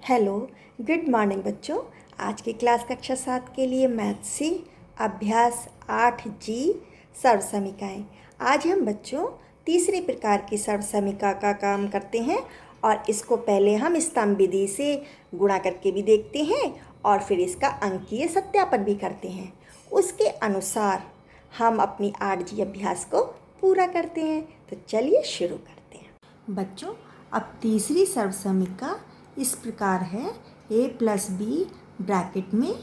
Hello, good morning बच्चों। आज की क्लास कक्षा 7 के लिए मैथ सी अभ्यास 8G सर्वसमीकाएँ। आज हम बच्चों तीसरे प्रकार की सर्वसमीका का काम करते हैं और इसको पहले हम स्तंभ विधि से गुणा करके भी देखते हैं और फिर इसका अंकीय सत्यापन भी करते हैं। उसके अनुसार हम अपनी 8G अभ्यास को पूरा करते हैं। तो चलिए शुरू करते हैं। बच्चों, अब तीसरी सर्वसमीका इस प्रकार है a प्लस बी ब्रैकेट में,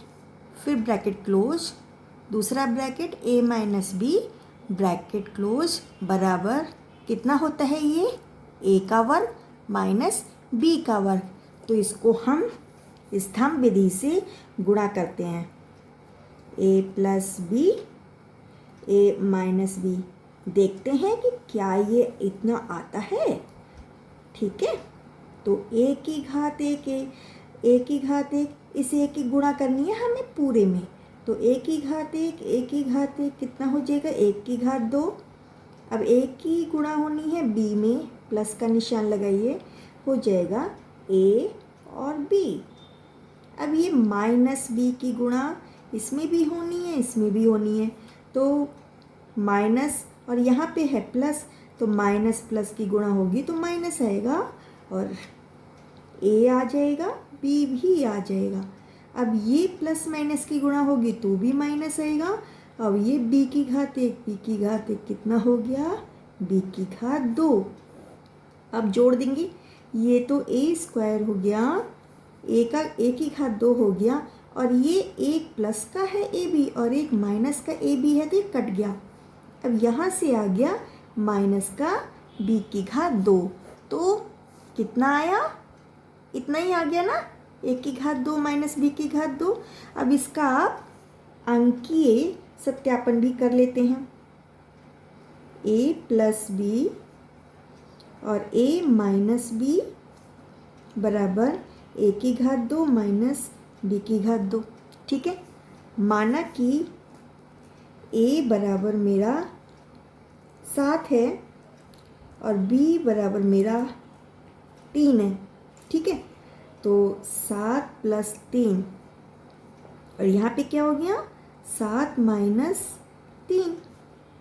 फिर ब्रैकेट क्लोज, दूसरा bracket a minus B bracket close बराबर कितना होता है ये a का वर्ग माइनस b का वर्ग। तो इसको हम स्तंभ विधि से गुणा करते हैं। a plus B a minus B, देखते हैं कि क्या ये इतना आता है। ठीक है, तो a की घात एक a की घात एक, इस a की गुणा करनी है हमें पूरे में। तो a की घात एक कितना हो जाएगा, 1 की घात 2। अब a की गुणा होनी है b में, प्लस का निशान लगाइए, हो जाएगा a और b। अब ये माइनस b की गुणा इसमें भी होनी है, इसमें भी होनी है। तो माइनस और यहाँ पे है प्लस, तो माइनस प्लस की गुणा होगी तो माइनस आएगा और a आ जाएगा, b भी आ जाएगा। अब ये प्लस माइनस की गुणा होगी तो भी माइनस आएगा। अब ये b की घात एक कितना हो गया, b की घात 2। अब जोड़ देंगे, ये तो a स्क्वायर हो गया, a की घात 2 हो गया, और ये एक प्लस का है ab और एक माइनस का ab है तो ये कट गया। अब यहाँ से आ गया माइनस का b की घात 2, तो कितना आया, इतना ही आ गया ना, a की घात 2 माइनस b की घात 2। अब इसका आप अंकीय सत्यापन भी कर लेते हैं। a प्लस बी और a माइनस बी बराबर a की घात 2 माइनस b की घात 2। ठीक है, माना कि a बराबर मेरा 7 है और b बराबर मेरा 3 है। ठीक है, तो 7 प्लस 3 और यहाँ पे क्या हो गया, 7 माइनस 3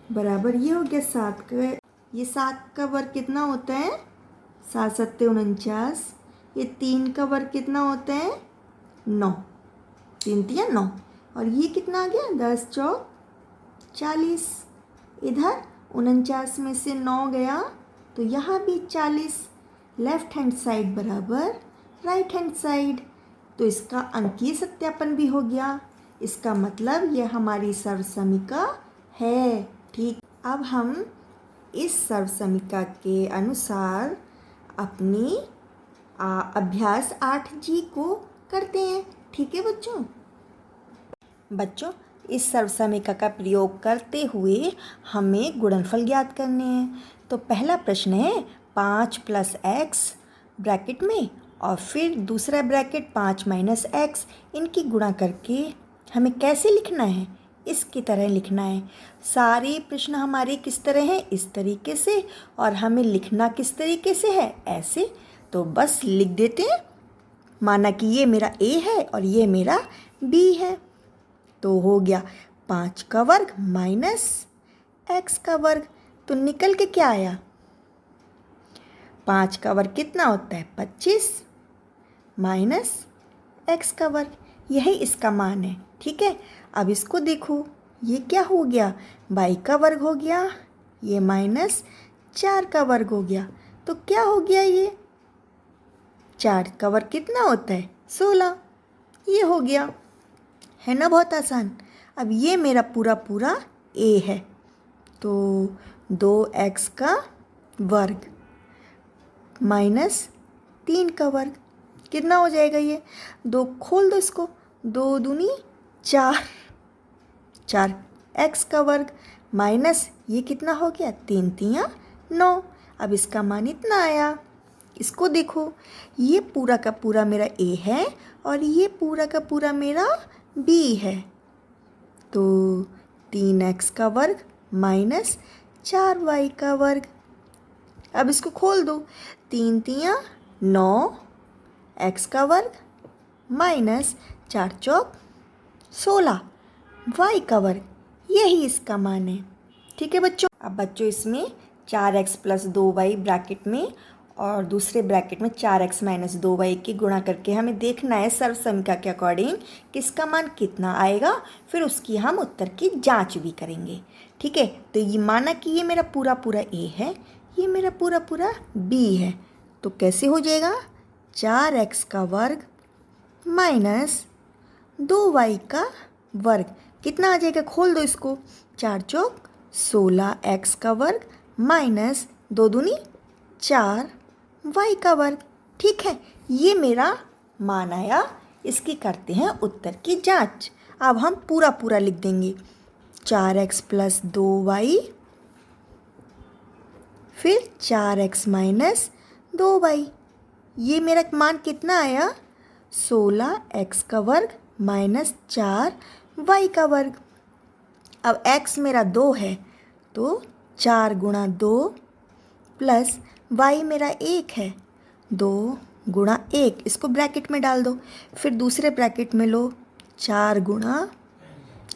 बराबर ये हो गया 7 का। ये 7 का वर्ग कितना होता है, 7 सत्ते 49। ये 3 का वर्ग कितना होता है, 9, 3 तिया 9। और ये कितना आ गया, 10 चौक 40। इधर 49 में से 9 गया तो यहाँ भी 40। लेफ्ट हैंड साइड बराबर राइट हैंड साइड, तो इसका अंकीय सत्यापन भी हो गया। इसका मतलब यह हमारी सर्वसमीका है। ठीक, अब हम इस सर्वसमीका के अनुसार अपनी अभ्यास 8G को करते हैं। ठीक है बच्चों, इस सर्वसमीका का प्रयोग करते हुए हमें गुणनफल ज्ञात करने हैं। तो पहला प्रश्न है 5 प्लस एक्स ब्रैकेट में और फिर दूसरा ब्रैकेट 5 माइनस एक्स, इनकी गुणा करके हमें कैसे लिखना है, इसकी तरह लिखना है। सारे प्रश्न हमारे किस तरह हैं, इस तरीके से, और हमें लिखना किस तरीके से है, ऐसे। तो बस लिख देते हैं, माना कि ये मेरा a है और ये मेरा b है। तो हो गया 5 का वर्ग माइनस x का वर्ग, तो निकल के क्या आया, 5 का वर्ग कितना होता है, 25 माइनस x का वर्ग, यही इसका मान है। ठीक है, अब इसको देखो, ये क्या हो गया, y का वर्ग हो गया, ये माइनस 4 का वर्ग हो गया। तो क्या हो गया, ये 4 का वर्ग कितना होता है, 16। ये हो गया, है ना, बहुत आसान। अब ये मेरा पूरा पूरा a है, तो 2x का वर्ग माइनस 3 का वर्ग कितना हो जाएगा, ये 2 खोल दो इसको, 2 दूनी 4, 4x का वर्ग माइनस ये कितना हो गया, 3 तिया 9। अब इसका मान इतना आया। इसको देखो, ये पूरा का पूरा मेरा a है और ये पूरा का पूरा मेरा b है। तो 3x का वर्ग माइनस 4y का वर्ग। अब इसको खोल दो, 3 तिया 9, एक्स का वर्ग माइनस 4 चौक 16 वाई का वर्ग, यही इसका मान है। ठीक है बच्चों। अब बच्चों इसमें 4x प्लस 2y ब्रैकेट में और दूसरे ब्रैकेट में 4x माइनस 2y की गुणा करके हमें देखना है सर्व समीकरण के अकॉर्डिंग किसका मान कितना आएगा, फिर उसकी हम उत्तर की जांच भी करेंगे। ठीक है, तो ये माना कि ये मेरा पूरा पूरा a है, ये मेरा पूरा पूरा b है, तो कैसे हो जाएगा 4x का वर्ग माइनस 2y का वर्ग, कितना आ जाएगा, खोल दो इसको, 4 चौक 16 x का वर्ग माइनस 2 दूनी 4 y का वर्ग। ठीक है, ये मेरा मान आया, इसकी करते हैं उत्तर की जांच। अब हम पूरा पूरा लिख देंगे, 4x प्लस 2y फिर 4x माइनस 2y, ये मेरा मान कितना आया 16x का वर्ग माइनस 4y का वर्ग। अब x मेरा 2 है तो 4 गुणा 2 प्लस y मेरा 1 है, 2 गुणा 1, इसको ब्रैकेट में डाल दो, फिर दूसरे ब्रैकेट में लो 4 गुणा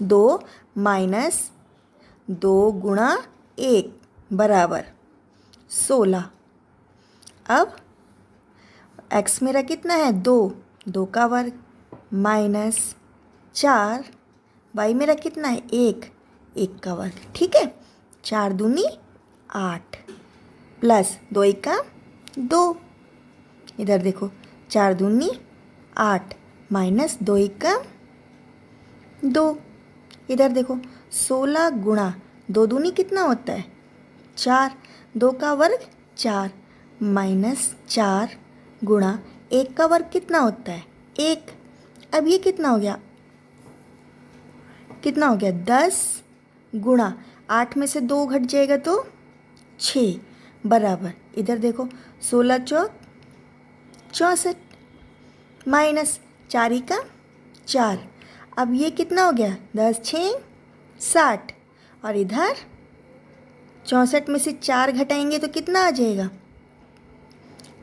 2 माइनस 2 गुणा 1 बराबर 16। अब x मेरा कितना है 2, 2 का वर्ग माइनस 4, y मेरा कितना है 1, 1 का वर्ग। ठीक है, 4 दूनी 8 प्लस 2 का 2, इधर देखो 4 दूनी 8 माइनस 2 का 2, इधर देखो 16 गुणा 2 दूनी कितना होता है 4, 2 का वर्ग 4 माइनस 4 गुणा 1 का वर्ग कितना होता है 1। अब ये कितना हो गया, कितना हो गया 10 गुणा 8 में से 2 घट जाएगा तो 6 बराबर, इधर देखो 16 चौक 64 माइनस 4 का 4। अब ये कितना हो गया 10 6 60 और इधर 64 में से 4 घटाएंगे तो कितना आ जाएगा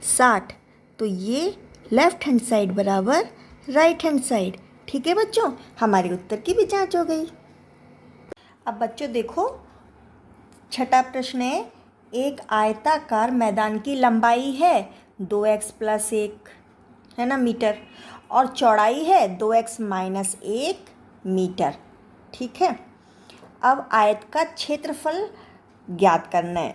60, तो ये लेफ्ट हैंड साइड बराबर राइट हैंड साइड। ठीक है बच्चों, हमारे उत्तर की भी जांच हो गई। अब बच्चों देखो छठा प्रश्न है, एक आयताकार मैदान की लंबाई है 2x प्लस 1 है ना मीटर और चौड़ाई है 2x माइनस 1 मीटर। ठीक है, अब आयत का क्षेत्रफल ज्ञात करना है।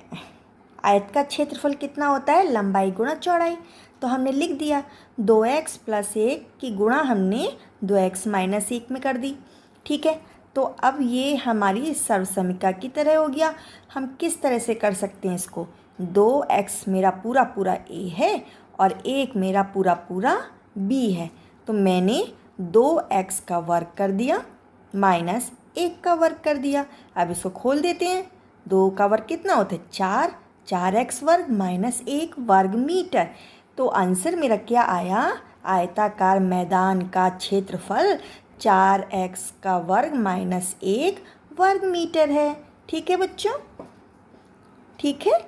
आयत का क्षेत्रफल कितना होता है लंबाई गुणा चौड़ाई, तो हमने लिख दिया 2x प्लस 1 की गुणा हमने 2x माइनस 1 में कर दी। ठीक है, तो अब ये हमारी सर्व समीकरण की तरह हो गया। हम किस तरह से कर सकते हैं इसको, 2x मेरा पूरा पूरा a है और 1 मेरा पूरा पूरा b है, तो मैंने 2x का वर्ग कर दिया माइनस 1 का वर्ग कर दिया। अब इसको खोल देते हैं, 2 का वर्ग कितना होता है 4, 4x वर्ग माइनस 1 वर्ग मीटर। तो आंसर मेरा क्या आया, आयताकार मैदान का क्षेत्रफल 4x का वर्ग माइनस 1 वर्ग मीटर है। ठीक है बच्चों, ठीक है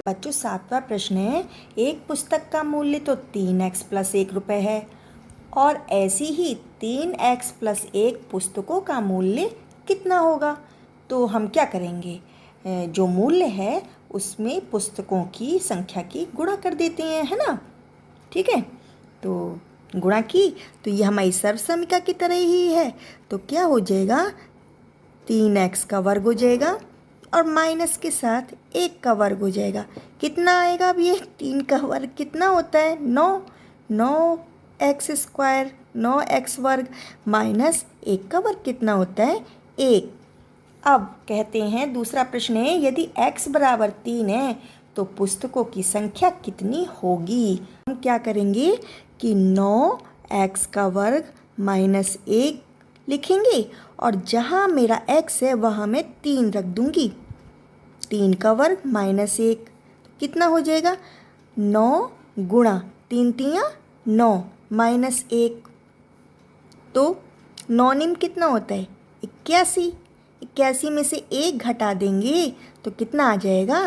बच्चों। सातवां प्रश्न है, एक पुस्तक का मूल्य तो 3x प्लस 1 रुपये है और ऐसी ही 3x प्लस 1 पुस्तकों का मूल्य कितना होगा। तो हम क्या करेंगे, जो मूल्य है उसमें पुस्तकों की संख्या की गुणा कर देते हैं, है ना। ठीक है, तो गुणा की तो ये हमारी सर्व समीकरण की तरह ही है, तो क्या हो जाएगा 3x का वर्ग हो जाएगा और माइनस के साथ 1 का वर्ग हो जाएगा। कितना आएगा, अब ये 3 का वर्ग कितना होता है 9, 9x स्क्वायर 9x वर्ग माइनस 1 का वर्ग कितना होता है 1। अब कहते हैं दूसरा प्रश्न है, यदि x बराबर 3 है तो पुस्तकों की संख्या कितनी होगी। हम क्या करेंगे कि 9x का वर्ग माइनस 1 लिखेंगे और जहाँ मेरा x है वहाँ मैं 3 रख दूँगी, 3 का वर्ग माइनस 1 कितना हो जाएगा 9 गुणा 3 तियाँ 9 माइनस 1, तो 9 निम कितना होता है 81, 81 में से 1 घटा देंगे तो कितना आ जाएगा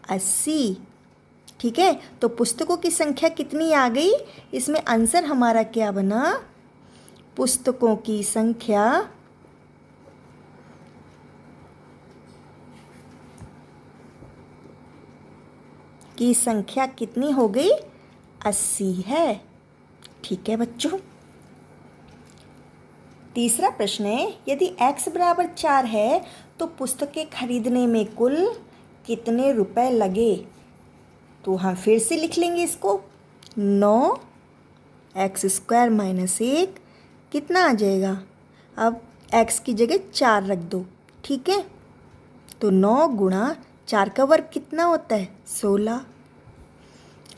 80। ठीक है, तो पुस्तकों की संख्या कितनी आ गई? इसमें आंसर हमारा क्या बना? पुस्तकों की संख्या कितनी हो गई? 80 है। ठीक है बच्चों। तीसरा प्रश्न है, यदि x बराबर 4 है तो पुस्तकें खरीदने में कुल कितने रुपए लगे? तो हम फिर से लिख लेंगे इसको। 9x² - 1 कितना आ जाएगा? अब x की जगह 4 रख दो। ठीक है, तो 9 गुणा 4 का वर्ग कितना होता है? 16।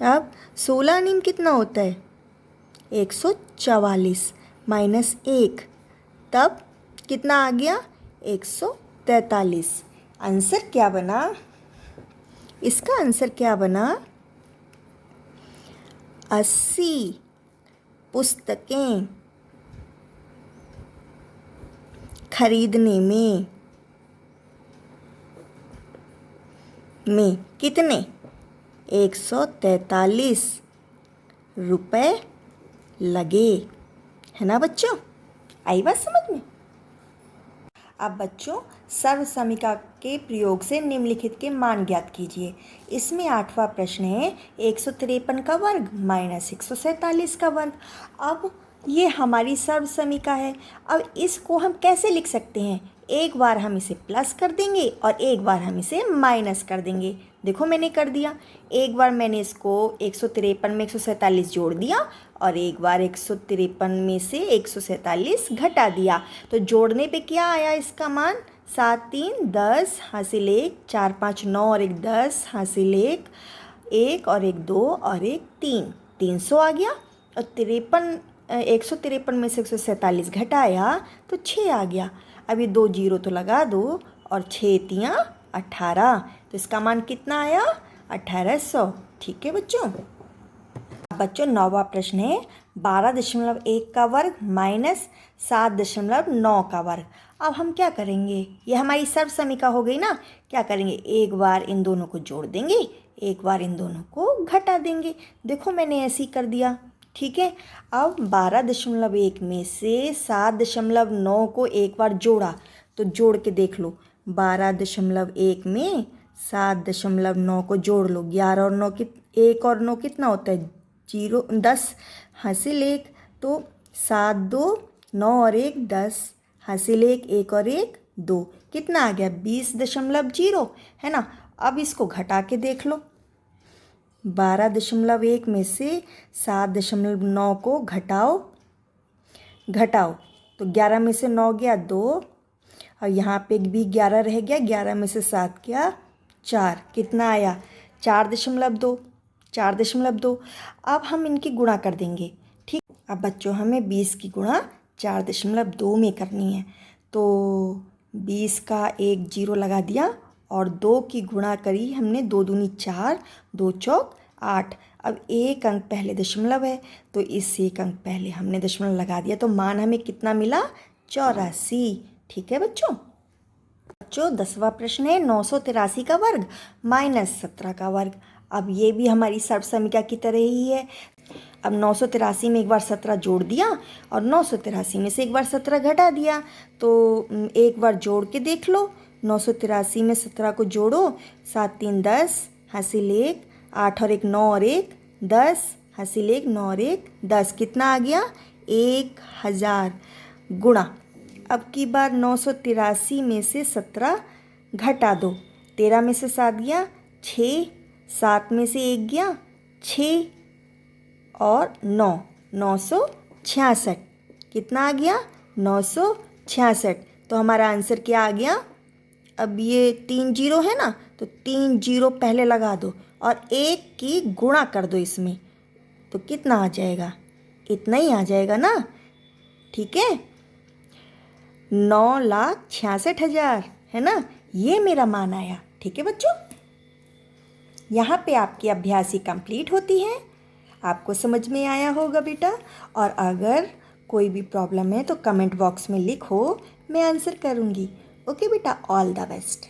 अब 16 निम कितना होता है? 144 माइनस 1, तब कितना आ गया? 143। आंसर क्या बना? इसका आंसर क्या बना? 80 पुस्तकें खरीदने में कितने? 143 रुपए लगे। है ना बच्चों? आई बात समझ में? अब बच्चों सर्वसमीका के प्रयोग से निम्नलिखित के मान ज्ञात कीजिए। इसमें 8वां प्रश्न है, 153 का वर्ग माइनस 147 का वर्ग। अब ये हमारी सर्वसमीका है। अब इसको हम कैसे लिख सकते हैं? एक बार हम इसे प्लस कर देंगे और एक बार हम इसे माइनस कर देंगे। देखो मैंने कर दिया। एक बार मैंने इसको 153 में 147 जोड़ दिया और एक बार 153 में से 147 घटा दिया। तो जोड़ने पे क्या आया इसका मान? 7 3 10 हासिल 1 4 5 9 और 1 10 हासिल 1 1 और 1 2 और 1 3 300 आ गया। और 153 में से 147 घटाया तो 6 आ गया। अभी 2 जीरो तो लगा दो और 6 तियाँ 18, तो इसका मान कितना आया? 1800। ठीक है बच्चों। बच्चों 9वां प्रश्न है, 12.1 का वर्ग माइनस 7.9 का वर्ग। अब हम क्या करेंगे? ये हमारी सर्वसमीका हो गई ना। क्या करेंगे? एक बार इन दोनों को जोड़ देंगे, एक बार इन दोनों को घटा देंगे। देखो मैंने ऐसे ही कर दिया। ठीक है, अब 12.1 में से 7.9 को एक बार जोड़ा, तो जोड़ के देख लो। 12.1 में 7.9 को जोड़ लो। 11 और 9 1 और 9 कितना होता है? 10 हासिल 1, तो 7 2 9 और 1 10 हासिल 1 1 और 1 2 कितना आ गया? 20.0 है ना। अब इसको घटा के देख लो। 12.1 में से 7.9 को घटाओ तो 11 में से 9 गया 2 और यहाँ पे भी 11 रह गया। 11 में से 7 गया 4, कितना आया? 4.2। अब हम इनकी गुणा कर देंगे। ठीक, अब बच्चों हमें 20 की गुणा 4.2 में करनी है। तो 20 का 1 जीरो लगा दिया और 2 की गुणा करी हमने। 2 दूनी 4, 2 चौक 8। अब एक अंक पहले दशमलव है तो इस एक अंक पहले हमने दशमलव लगा दिया, तो मान हमें कितना मिला? 84। ठीक है बच्चों। 10वां प्रश्न है, 983 का वर्ग माइनस 17 का वर्ग। अब ये भी हमारी सर्वसमीका की तरह ही है। अब 983 में एक बार 17 जोड़ दिया और 983 में से एक बार 17 घटा दिया। तो एक बार जोड़ के देख लो। 983 में 17 को जोड़ो। 7 3 10 हासिल 1 8 और 1 9 और 1 10 हासिल 1 9 और 1 10 कितना आ गया? 1000 गुणा। अब की बार 983 में से 17 घटा दो। 13 में से 7 गया 6, 7 में से 1 गया 6 और 9 966 कितना आ गया? 966। तो हमारा आंसर क्या आ गया? अब ये 3 जीरो है ना, तो 3 जीरो पहले लगा दो और 1 की गुणा कर दो इसमें, तो कितना आ जाएगा? इतना ही आ जाएगा ना। ठीक है, 9,66,000 है ना। ये मेरा मान आया। ठीक है बच्चों, यहाँ पे आपकी अभ्यासी कंप्लीट होती है। आपको समझ में आया होगा बेटा। और अगर कोई भी प्रॉब्लम है तो कमेंट बॉक्स में लिखो, मैं आंसर करूँगी। ओके बेटा, ऑल द बेस्ट।